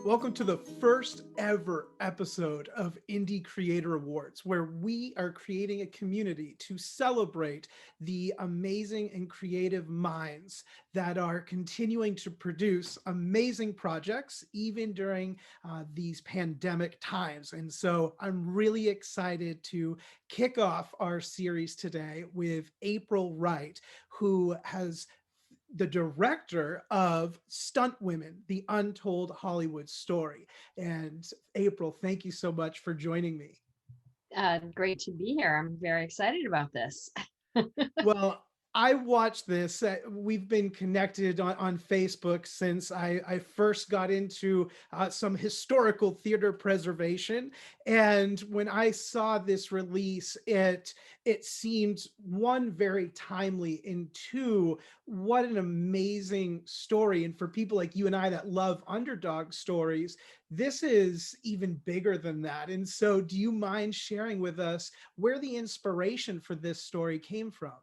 Welcome to the first ever episode of Indie Creator Awards, where we are creating a community to celebrate the amazing and creative minds that are continuing to produce amazing projects, even during these pandemic times. And so I'm really excited to kick off our series today with April Wright, who has the director of Stuntwomen, the Untold Hollywood Story. And April, thank you so much for joining me. Great to be here. I'm very excited about this. Well, I watched this. We've been connected on Facebook since I first got into some historical theater preservation. And when I saw this release, it seemed one very timely, and two, what an amazing story. And for people like you and I that love underdog stories, this is even bigger than that. And so, do you mind sharing with us where the inspiration for this story came from?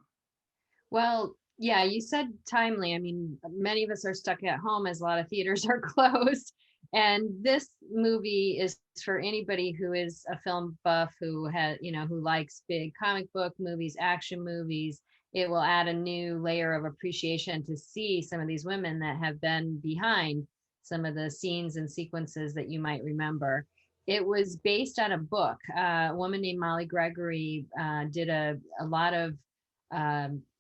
Well, yeah, you said timely. I mean, many of us are stuck at home as a lot of theaters are closed. And this movie is for anybody who is a film buff, who has, who likes big comic book movies, action movies. It will add a new layer of appreciation to see some of these women that have been behind some of the scenes and sequences that you might remember. It was based on a book. A woman named Molly Gregory did a lot of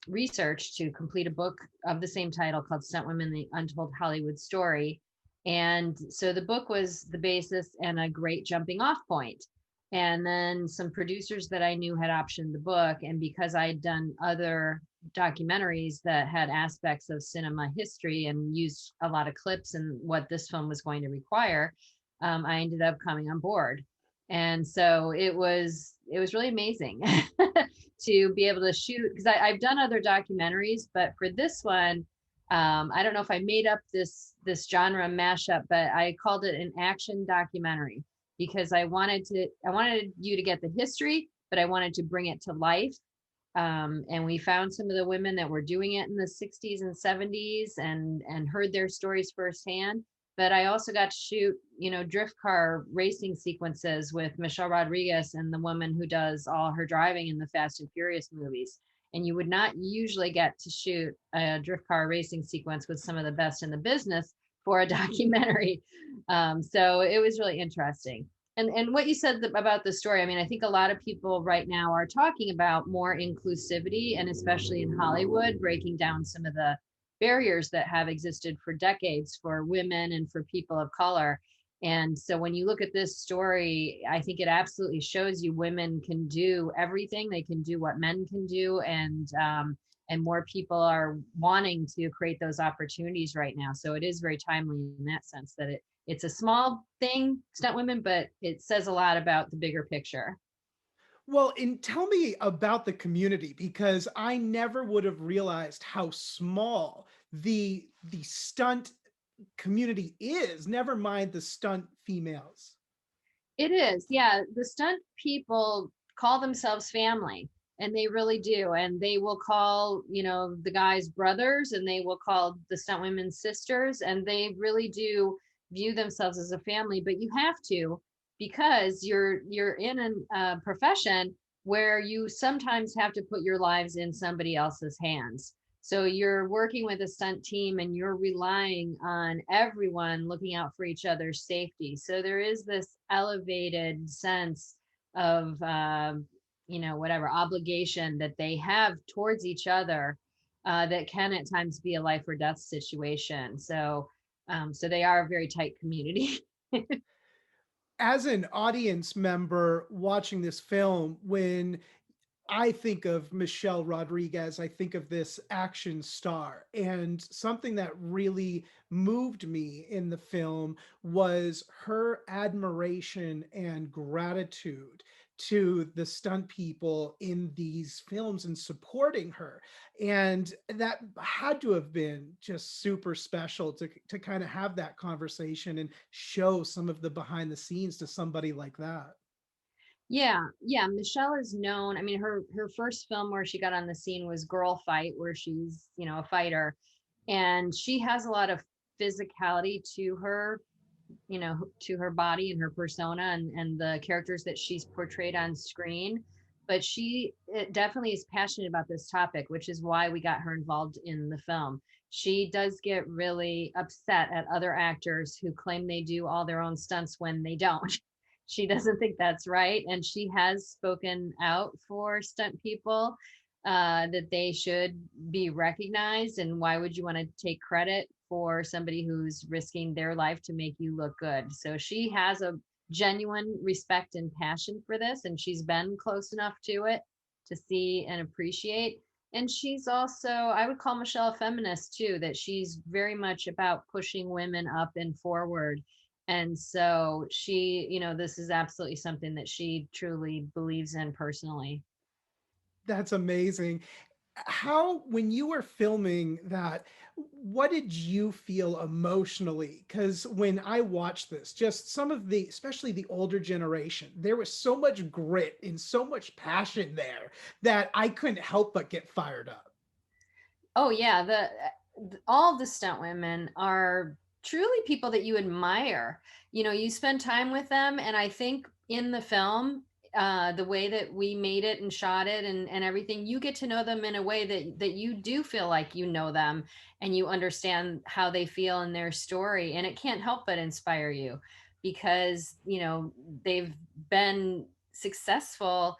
research to complete a book of the same title called Stuntwomen, the Untold Hollywood Story. And so the book was the basis and a great jumping off point. And then some producers that I knew had optioned the book. And because I had done other documentaries that had aspects of cinema history and used a lot of clips and what this film was going to require, I ended up coming on board. And so it was really amazing to be able to shoot, because I've done other documentaries, but for this one, I don't know if I made up this genre mashup, but I called it an action documentary because I wanted you to get the history, but I wanted to bring it to life. And we found some of the women that were doing it in the 60s and 70s and heard their stories firsthand. But I also got to shoot, drift car racing sequences with Michelle Rodriguez and the woman who does all her driving in the Fast and Furious movies. And you would not usually get to shoot a drift car racing sequence with some of the best in the business for a documentary. So it was really interesting. And what you said about the story, I mean, I think a lot of people right now are talking about more inclusivity, and especially in Hollywood, breaking down some of the barriers that have existed for decades for women and for people of color. And so when you look at this story, I think it absolutely shows you women can do everything. They can do what men can do, and more people are wanting to create those opportunities right now. So it is very timely in that sense that it's a small thing, Stunt Women, but it says a lot about the bigger picture. Well, and tell me about the community because I never would have realized how small the stunt community is, never mind the stunt females. It is, yeah. The stunt people call themselves family, and they really do. And they will call, the guys brothers, and they will call the stunt women sisters, and they really do view themselves as a family. But you have to, because you're in a profession where you sometimes have to put your lives in somebody else's hands. So you're working with a stunt team and you're relying on everyone looking out for each other's safety. So there is this elevated sense of, whatever obligation that they have towards each other, that can at times be a life or death situation. So they are a very tight community. As an audience member watching this film, when I think of Michelle Rodriguez, I think of this action star. And something that really moved me in the film was her admiration and gratitude to the stunt people in these films and supporting her. And that had to have been just super special to kind of have that conversation and show some of the behind the scenes to somebody like that. Yeah, yeah. Michelle is known. I mean, her first film where she got on the scene was Girl Fight, where she's, a fighter, and she has a lot of physicality to her. to her body and her persona and the characters that she's portrayed on screen. But she definitely is passionate about this topic, which is why we got her involved in the film. She does get really upset at other actors who claim they do all their own stunts when they don't. She doesn't think that's right. And she has spoken out for stunt people, that they should be recognized. And why would you want to take credit for somebody who's risking their life to make you look good? So she has a genuine respect and passion for this, and she's been close enough to it to see and appreciate. And she's also, I would call Michelle a feminist too, that she's very much about pushing women up and forward. And so she, this is absolutely something that she truly believes in personally. That's amazing. How, when you were filming that, what did you feel emotionally? Because when I watched this, just some of the, especially the older generation, there was so much grit and so much passion there that I couldn't help but get fired up. Oh yeah, all of the stunt women are truly people that you admire. You spend time with them, and I think in the film, the way that we made it and shot it and everything, you get to know them in a way that you do feel like you know them and you understand how they feel in their story, and it can't help but inspire you because they've been successful,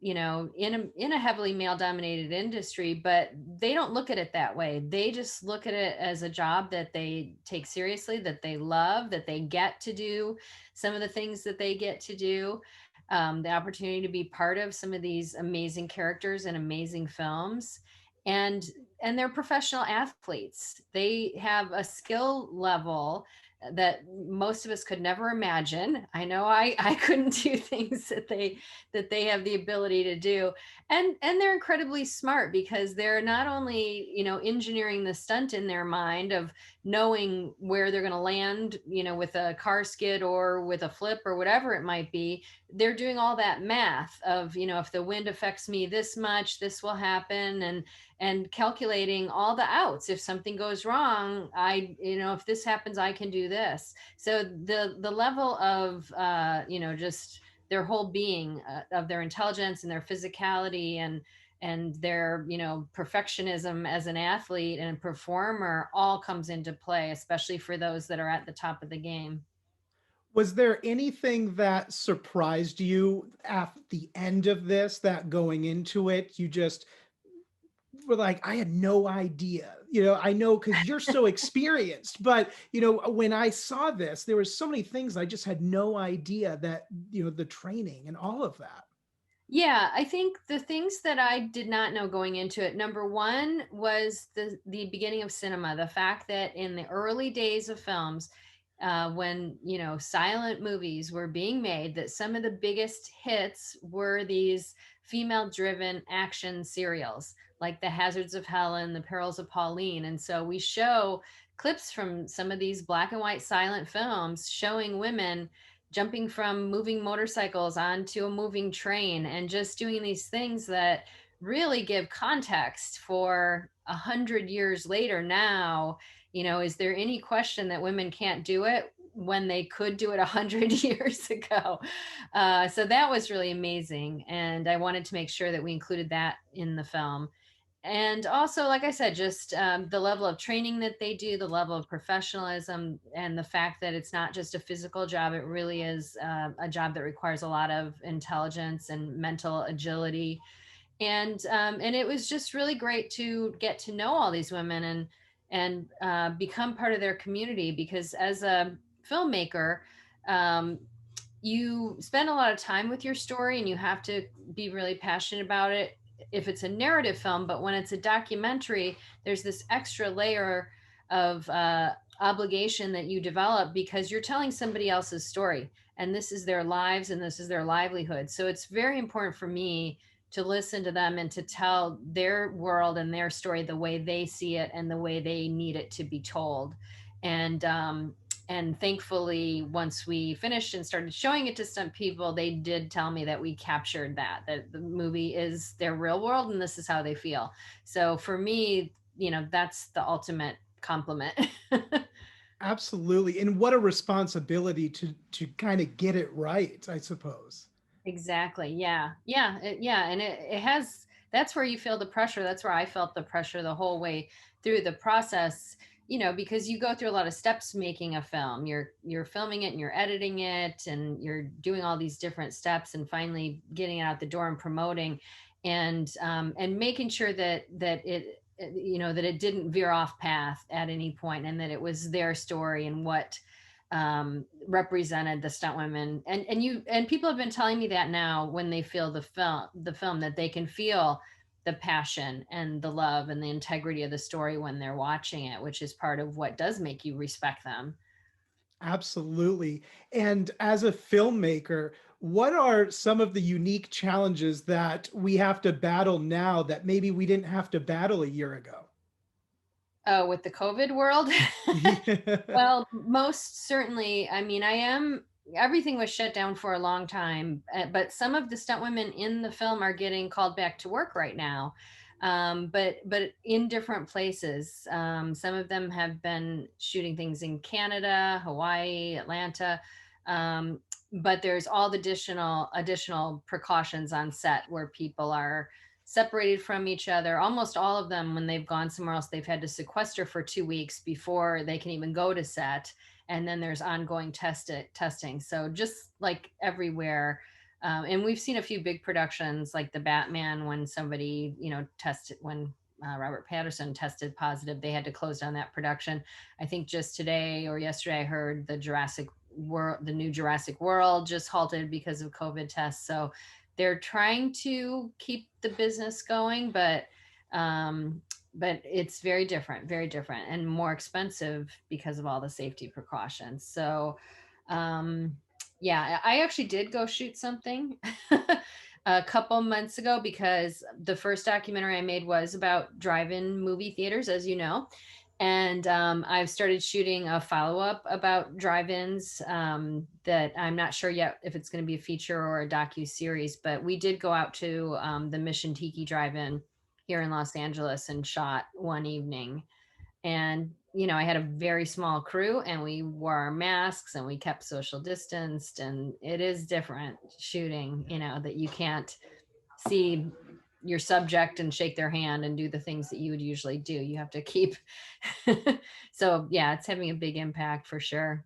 in a heavily male dominated industry, but they don't look at it that way. They just look at it as a job that they take seriously, that they love, that they get to do some of the things that they get to do. The opportunity to be part of some of these amazing characters and amazing films. And they're professional athletes. They have a skill level that most of us could never imagine. I know I couldn't do things that they have the ability to do. And they're incredibly smart because they're not only engineering the stunt in their mind of knowing where they're going to land, with a car skid or with a flip or whatever it might be. They're doing all that math of, if the wind affects me this much, this will happen. And calculating all the outs. If something goes wrong, if this happens, I can do this. So the level of just their whole being, of their intelligence and their physicality and their perfectionism as an athlete and performer all comes into play, especially for those that are at the top of the game. Was there anything that surprised you at the end of this, that going into it, you just were like, I had no idea? I know because you're so experienced, but when I saw this, there was so many things I just had no idea that, the training and all of that. Yeah, I think the things that I did not know going into it, number one was the beginning of cinema, the fact that in the early days of films, when silent movies were being made, that some of the biggest hits were these female-driven action serials, like The Hazards of Helen, The Perils of Pauline. And so we show clips from some of these black and white silent films showing women jumping from moving motorcycles onto a moving train and just doing these things that really give context for 100 years later now. Is there any question that women can't do it when they could do it 100 years ago? So that was really amazing, and I wanted to make sure that we included that in the film. And also, like I said, just the level of training that they do, the level of professionalism, and the fact that it's not just a physical job. It really is a job that requires a lot of intelligence and mental agility. And it was just really great to get to know all these women and become part of their community, because as a filmmaker, um, you spend a lot of time with your story and you have to be really passionate about it if it's a narrative film. But when it's a documentary, there's this extra layer of obligation that you develop because you're telling somebody else's story, and this is their lives and this is their livelihood. So it's very important for me to listen to them and to tell their world and their story the way they see it and the way they need it to be told. And thankfully, once we finished and started showing it to some people, they did tell me that we captured that the movie is their real world and this is how they feel. So for me, that's the ultimate compliment. Absolutely. And what a responsibility to kind of get it right, I suppose. Exactly. Yeah. Yeah. Yeah. And it has, that's where you feel the pressure. That's where I felt the pressure the whole way through the process, because you go through a lot of steps making a film. You're filming it and you're editing it and you're doing all these different steps and finally getting it out the door and promoting and making sure that it didn't veer off path at any point and that it was their story and what represented the stunt women and people have been telling me that now when they feel the film that they can feel the passion and the love and the integrity of the story when they're watching it, which is part of what does make you respect them. Absolutely. And as a filmmaker, what are some of the unique challenges that we have to battle now that maybe we didn't have to battle a year ago? Oh, with the COVID world. Well, most certainly. I mean, everything was shut down for a long time, but some of the stunt women in the film are getting called back to work right now. But in different places. Some of them have been shooting things in Canada, Hawaii, Atlanta. Um, but there's all the additional precautions on set where people are separated from each other. Almost all of them, when they've gone somewhere else, they've had to sequester for 2 weeks before they can even go to set. And then there's ongoing testing. So just like everywhere. And we've seen a few big productions like the Batman when somebody, tested when Robert Patterson tested positive, they had to close down that production. I think just today or yesterday, I heard the new Jurassic World just halted because of COVID tests. So they're trying to keep the business going, but it's very different and more expensive because of all the safety precautions. So, yeah, I actually did go shoot something a couple months ago because the first documentary I made was about drive-in movie theaters, as you know. And I've started shooting a follow-up about drive-ins that I'm not sure yet if it's going to be a feature or a docu-series, but we did go out to the Mission Tiki Drive-In here in Los Angeles and shot one evening. And, I had a very small crew and we wore our masks and we kept social distanced. And it is different shooting, that you can't see your subject and shake their hand and do the things that you would usually do. You have to keep. So, yeah, it's having a big impact for sure.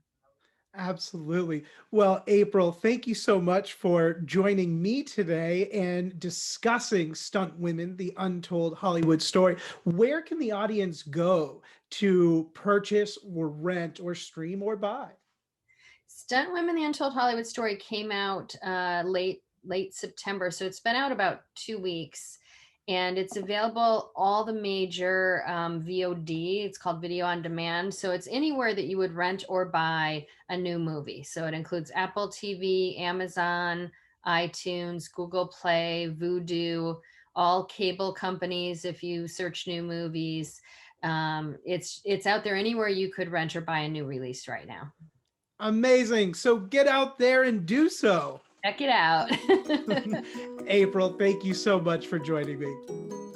Absolutely. Well, April, thank you so much for joining me today and discussing Stunt Women, the Untold Hollywood Story. Where can the audience go to purchase or rent or stream or buy? Stunt Women: The Untold Hollywood Story came out late September, so it's been out about 2 weeks, and it's available all the major VOD. It's called Video on Demand, so it's anywhere that you would rent or buy a new movie. So it includes Apple TV, Amazon, iTunes, Google Play, Vudu, all cable companies. If you search new movies, it's out there anywhere you could rent or buy a new release right now. Amazing. So get out there and do so. Check it out. April, thank you so much for joining me.